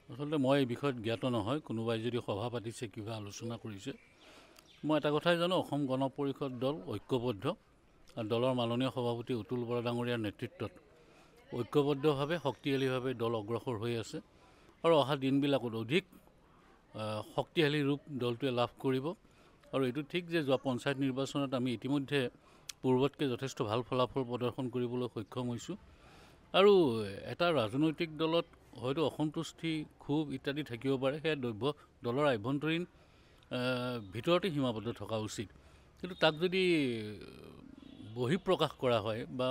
আসলে মই এই বিষয়ত জ্ঞাত নহয় কোনোবাই যদি সভা পাতিছে কিবা আলোচনা কৰিছে মই এটা কথাই জানো অসম গণ পৰিষদ দল ঐক্যবদ্ধ আৰু দলৰ মাননীয় সভাপতি উতুল বৰা ডাঙৰীয়াৰ নেতৃত্বত ঐক্যবদ্ধভাৱে শক্তিশালীভাৱে দল অগ্ৰসৰ হৈ আছে আৰু অহা দিনবিলাকত অধিক শক্তিশালী ৰূপ দলটোৱে লাভ কৰিব আৰু এইটো ঠিক যে যোৱা পঞ্চায়ত নিৰ্বাচনত আমি ইতিমধ্যে পূৰ্বতকৈ যথেষ্ট ভাল ফলাফল প্ৰদৰ্শন কৰিবলৈ সক্ষম হৈছোঁ আৰু এটা ৰাজনৈতিক দলত হয়তো অসন্তুষ্টি ক্ষোভ ইত্যাদি থাকিব পাৰে সেয়া দলৰ আভ্যন্তৰীণ ভিতৰতে সীমাবদ্ধ থকা উচিত কিন্তু তাক যদি বহিঃপ্ৰকাশ কৰা হয় বা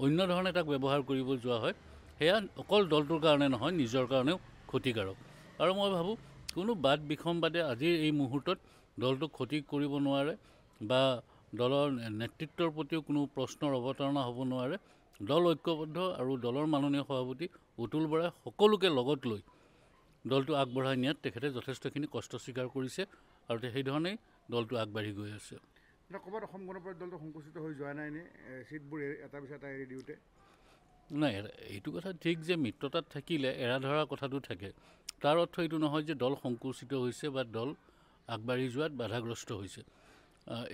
অন্য ধৰণে তাক ব্যৱহাৰ কৰিব যোৱা হয় সেয়া অকল দলটোৰ কাৰণে নহয় নিজৰ কাৰণেও ক্ষতিকাৰক আৰু মই ভাবোঁ কোনো বাদ বিসম্বাদে আজিৰ এই মুহূৰ্তত দলটোক ক্ষতি কৰিব নোৱাৰে বা দলৰ নেতৃত্বৰ প্ৰতিও কোনো প্ৰশ্নৰ অৱতাৰণা হ'ব নোৱাৰে দল ঐক্যবদ্ধ আৰু দলৰ মাননীয় সভাপতি উতুল বৰাই সকলোকে লগত লৈ দলটো আগবঢ়াই নিয়াত তেখেতে যথেষ্টখিনি কষ্ট স্বীকাৰ কৰিছে আৰু সেইধৰণেই দলটো আগবাঢ়ি গৈ আছে ক'ৰবাত অসম গণ পৰিষদ দলটো সংকুচিত হৈ যোৱা নাই নে চিটবোৰ এটা পিছত এটা এৰি দিওঁতে নাই এইটো কথা ঠিক যে মিত্ৰতাত থাকিলে এৰা ধৰা কথাটো থাকে তাৰ অৰ্থ এইটো নহয় যে দল সংকুচিত হৈছে বা দল আগবাঢ়ি যোৱাত বাধাগ্ৰস্ত হৈছে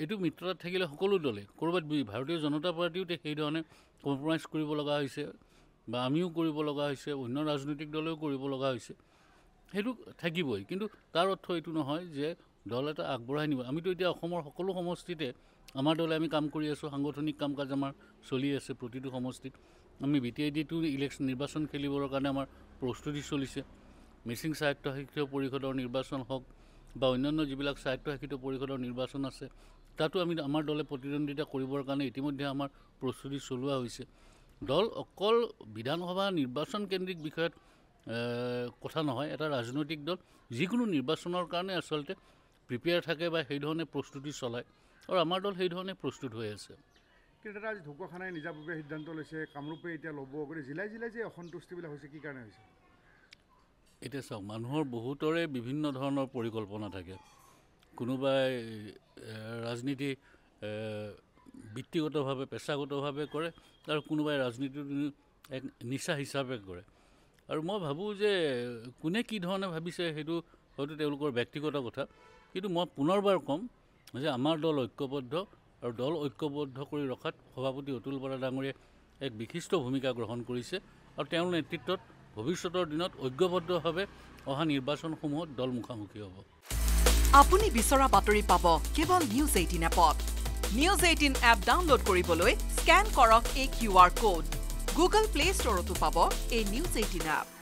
এইটো মিত্ৰতাত থাকিলে সকলো দলে ক'ৰবাত ভাৰতীয় জনতা পাৰ্টিও সেইধৰণে কম্প্ৰমাইজ কৰিব লগা হৈছে বা আমিও কৰিব লগা হৈছে অন্য ৰাজনৈতিক দলেও কৰিব লগা হৈছে সেইটো থাকিবই কিন্তু তাৰ অৰ্থ এইটো নহয় যে দল এটা আগবঢ়াই নিব আমিতো এতিয়া অসমৰ সকলো সমষ্টিতে আমাৰ দলে আমি কাম কৰি আছোঁ সাংগঠনিক কাম কাজ আমাৰ চলি আছে প্ৰতিটো সমষ্টিত আমি BTID-টো ইলেকশ্যন নিৰ্বাচন খেলিবৰ কাৰণে আমাৰ প্ৰস্তুতি চলিছে মিচিং স্বায়ত্তশাসিত পৰিষদৰ নিৰ্বাচন হওক বা অন্যান্য যিবিলাক স্বায়ত্তশাসিত পৰিষদৰ নিৰ্বাচন আছে তাতো আমি আমাৰ দলে প্ৰতিদ্বন্দ্বিতা কৰিবৰ কাৰণে ইতিমধ্যে আমাৰ প্ৰস্তুতি চলোৱা হৈছে দল অকল বিধানসভা নিৰ্বাচন কেন্দ্ৰিক বিষয়ত কথা নহয় এটা ৰাজনৈতিক দল যিকোনো নিৰ্বাচনৰ কাৰণে আচলতে প্ৰিপেয়াৰ থাকে বা সেইধৰণে প্ৰস্তুতি চলায় আৰু আমাৰ দল সেইধৰণে প্ৰস্তুত হৈ আছে কিন্তু দাদা আজি ঢকুৱাখানাই নিজাববীয়া সিদ্ধান্ত লৈছে কামৰূপে এতিয়া ল'ব গতিকে জিলাই জিলাই যে অসন্তুষ্টিবিলাক হৈছে কি কাৰণে হৈছে এতিয়া চাওক মানুহৰ বহুতৰে বিভিন্ন ধৰণৰ পৰিকল্পনা থাকে কোনোবাই ৰাজনীতি বৃত্তিগতভাৱে পেছাগতভাৱে কৰে আৰু কোনোবাই ৰাজনীতি এক নিচা হিচাপে কৰে আৰু মই ভাবোঁ যে কোনে কি ধৰণে ভাবিছে সেইটো হয়তো তেওঁলোকৰ ব্যক্তিগত কথা কিন্তু মই পুনৰবাৰ ক'ম যে আমাৰ দল ঐক্যবদ্ধ আৰু দল ঐক্যবদ্ধ কৰি ৰখাত সভাপতি অতুল বৰা ডাঙৰীয়াই এক বিশিষ্ট ভূমিকা গ্ৰহণ কৰিছে আৰু তেওঁৰ নেতৃত্বত ভৱিষ্যতৰ দিনত ঐক্যবদ্ধভাৱে অহা নিৰ্বাচনসমূহত দল মুখামুখি হ'ব আপুনি বিচৰা বাতৰি পাব কেৱল নিউজ 18 এপত নিউজ 18 এপ ডাউনলোড কৰিবলৈ স্কেন কৰক এই QR কোড গুগল প্লে ষ্টৰতো পাব এই নিউজ 18 এপ